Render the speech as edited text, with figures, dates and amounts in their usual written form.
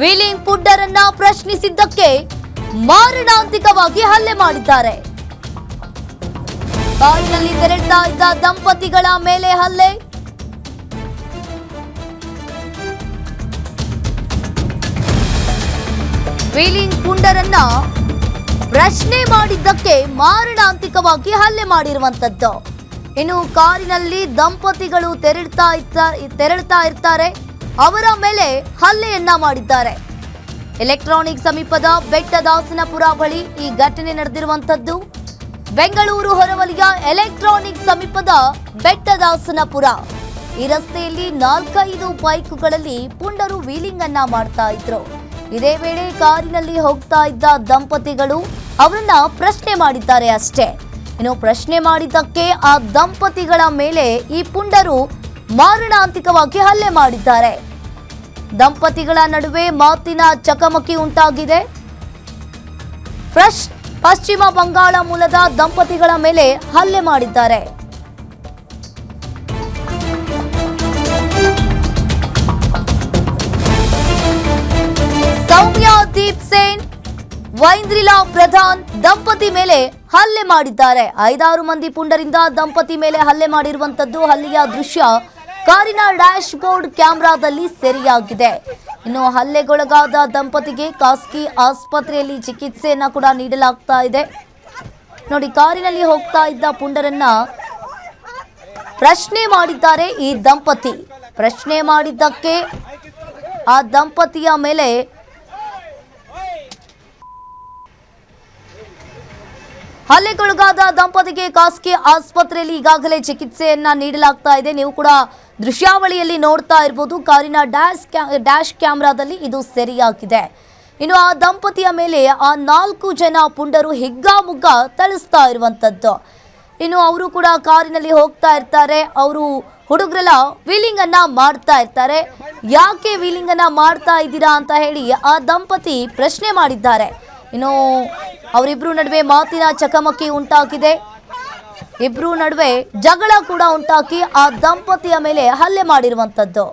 Wheeling ಪುಡ್ಡರನ್ನ ಪ್ರಶ್ನಿಸಿದ್ದಕ್ಕೆ ಮಾರಣಾಂತಿಕವಾಗಿ ಹಲ್ಲೆ ಮಾಡಿದ್ದಾರೆ. ಕಾರಿನಲ್ಲಿ ತೆರಳುತ್ತಾ ಇದ್ದ ದಂಪತಿಗಳ ಮೇಲೆ ಹಲ್ಲೆ. ವೀಲಿಂಗ್ ಪುಂಡರನ್ನ ಪ್ರಶ್ನೆ ಮಾಡಿದ್ದಕ್ಕೆ ಮಾರಣಾಂತಿಕವಾಗಿ ಹಲ್ಲೆ ಮಾಡಿರುವಂತದ್ದು. ಇನ್ನು ಕಾರಿನಲ್ಲಿ ದಂಪತಿಗಳು ತೆರಳುತ್ತಾ ಇರ್ತಾರೆ, ಅವರ ಮೇಲೆ ಹಲ್ಲೆಯನ್ನ ಮಾಡಿದ್ದಾರೆ. ಎಲೆಕ್ಟ್ರಾನಿಕ್ ಸಮೀಪದ ಬೆಟ್ಟದಾಸನಪುರ ಬಳಿ ಈ ಘಟನೆ ನಡೆದಿರುವಂತದ್ದು. ಬೆಂಗಳೂರು ಹೊರವಲಯ ಎಲೆಕ್ಟ್ರಾನಿಕ್ ಸಮೀಪದ ಬೆಟ್ಟದಾಸನಪುರ ಈ ರಸ್ತೆಯಲ್ಲಿ 4-5 ಬೈಕ್ಗಳಲ್ಲಿ ಪುಂಡರು ವೀಲಿಂಗ್ ಅನ್ನ ಮಾಡ್ತಾ ಇದ್ರು. ಇದೇ ವೇಳೆ ಕಾರಿನಲ್ಲಿ ಹೋಗ್ತಾ ಇದ್ದ ದಂಪತಿಗಳು ಅವರನ್ನ ಪ್ರಶ್ನೆ ಮಾಡಿದ್ದಾರೆ ಅಷ್ಟೇ. ಇನ್ನು ಪ್ರಶ್ನೆ ಮಾಡಿದ್ದಕ್ಕೆ ಆ ದಂಪತಿಗಳ ಮೇಲೆ ಈ ಪುಂಡರು ಮಾರಣಾಂತಿಕವಾಗಿ ಹಲ್ಲೆ ಮಾಡಿದ್ದಾರೆ. ದಂಪತಿಗಳ ನಡುವೆ ಮಾತಿನ ಚಕಮಕಿ ಉಂಟಾಗಿದೆ. ಪಶ್ಚಿಮ ಬಂಗಾಳ ಮೂಲದ ದಂಪತಿಗಳ ಮೇಲೆ ಹಲ್ಲೆ ಮಾಡಿದ್ದಾರೆ. ಸೌಮ್ಯ ದೀಪ್ ಸೇನ್, ವೈಂದ್ರಿಲಾ ಪ್ರಧಾನ್ ದಂಪತಿ ಮೇಲೆ ಹಲ್ಲೆ ಮಾಡಿದ್ದಾರೆ. 5-6 ಮಂದಿ ಪುಂಡರಿಂದ ದಂಪತಿ ಮೇಲೆ ಹಲ್ಲೆ ಮಾಡಿರುವಂತದ್ದು. ಹಲ್ಲೆಯ ದೃಶ್ಯ ಕಾರಿನ ಡ್ಯಾಶ್ ಬೋರ್ಡ್ ಕ್ಯಾಮೆರಾದಲ್ಲಿ ಸೆರೆಯಾಗಿದೆ. ಇನ್ನು ಹಲ್ಲೆಗೊಳಗಾದ ದಂಪತಿಗೆ ಖಾಸಗಿ ಆಸ್ಪತ್ರೆಯಲ್ಲಿ ಚಿಕಿತ್ಸೆಯನ್ನ ಕೂಡ ನೀಡಲಾಗ್ತಾ ಇದೆ. ನೋಡಿ, ಕಾರಿನಲ್ಲಿ ಹೋಗ್ತಾ ಇದ್ದ ಪುಂಡರನ್ನ ಪ್ರಶ್ನೆ ಮಾಡಿದ್ದಾರೆ ಈ ದಂಪತಿ. ಪ್ರಶ್ನೆ ಮಾಡಿದ್ದಕ್ಕೆ ಆ ದಂಪತಿಯ ಮೇಲೆ ಹಲ್ಲೆಗೊಳಗಾದ ದಂಪತಿಗೆ ಖಾಸಗಿ ಆಸ್ಪತ್ರೆಯಲ್ಲಿ ಈಗಾಗಲೇ ಚಿಕಿತ್ಸೆಯನ್ನ ನೀಡಲಾಗ್ತಾ ಇದೆ. ನೀವು ಕೂಡ ದೃಶ್ಯಾವಳಿಯಲ್ಲಿ ನೋಡ್ತಾ ಇರಬಹುದು. ಕಾರಿನ ಡ್ಯಾಶ್ ಕ್ಯಾಮೆರಾದಲ್ಲಿ ಇದು ಸೆರೆಯಾಗಿದೆ. ಇನ್ನು ಆ ದಂಪತಿಯ ಮೇಲೆ ಆ 4 ಜನ ಪುಂಡರು ಹಿಗ್ಗಾಮುಗ್ಗ ಥಳಿಸ್ತಾ ಇರುವಂತದ್ದು. ಇನ್ನು ಅವರು ಕೂಡ ಕಾರಿನಲ್ಲಿ ಹೋಗ್ತಾ ಇರ್ತಾರೆ. ಅವರು ಹುಡುಗರೆಲ್ಲ ವೀಲಿಂಗ್ ಅನ್ನ ಮಾಡ್ತಾ ಇರ್ತಾರೆ. ಯಾಕೆ ವೀಲಿಂಗ್ ಅನ್ನ ಮಾಡ್ತಾ ಇದ್ದೀರಾ ಅಂತ ಹೇಳಿ ಆ ದಂಪತಿ ಪ್ರಶ್ನೆ ಮಾಡಿದ್ದಾರೆ. ಇನ್ನು ಅವರಿಬ್ರು ನಡುವೆ ಮಾತಿನ ಚಕಮಕಿ ಉಂಟಾಗಿದೆ. ಇಬ್ರು ನಡುವೆ ಜಗಳ ಕೂಡ ಉಂಟಾಗಿ ಆ ದಂಪತಿಯ ಮೇಲೆ ಹಲ್ಲೆ ಮಾಡಿರುವಂತದ್ದು.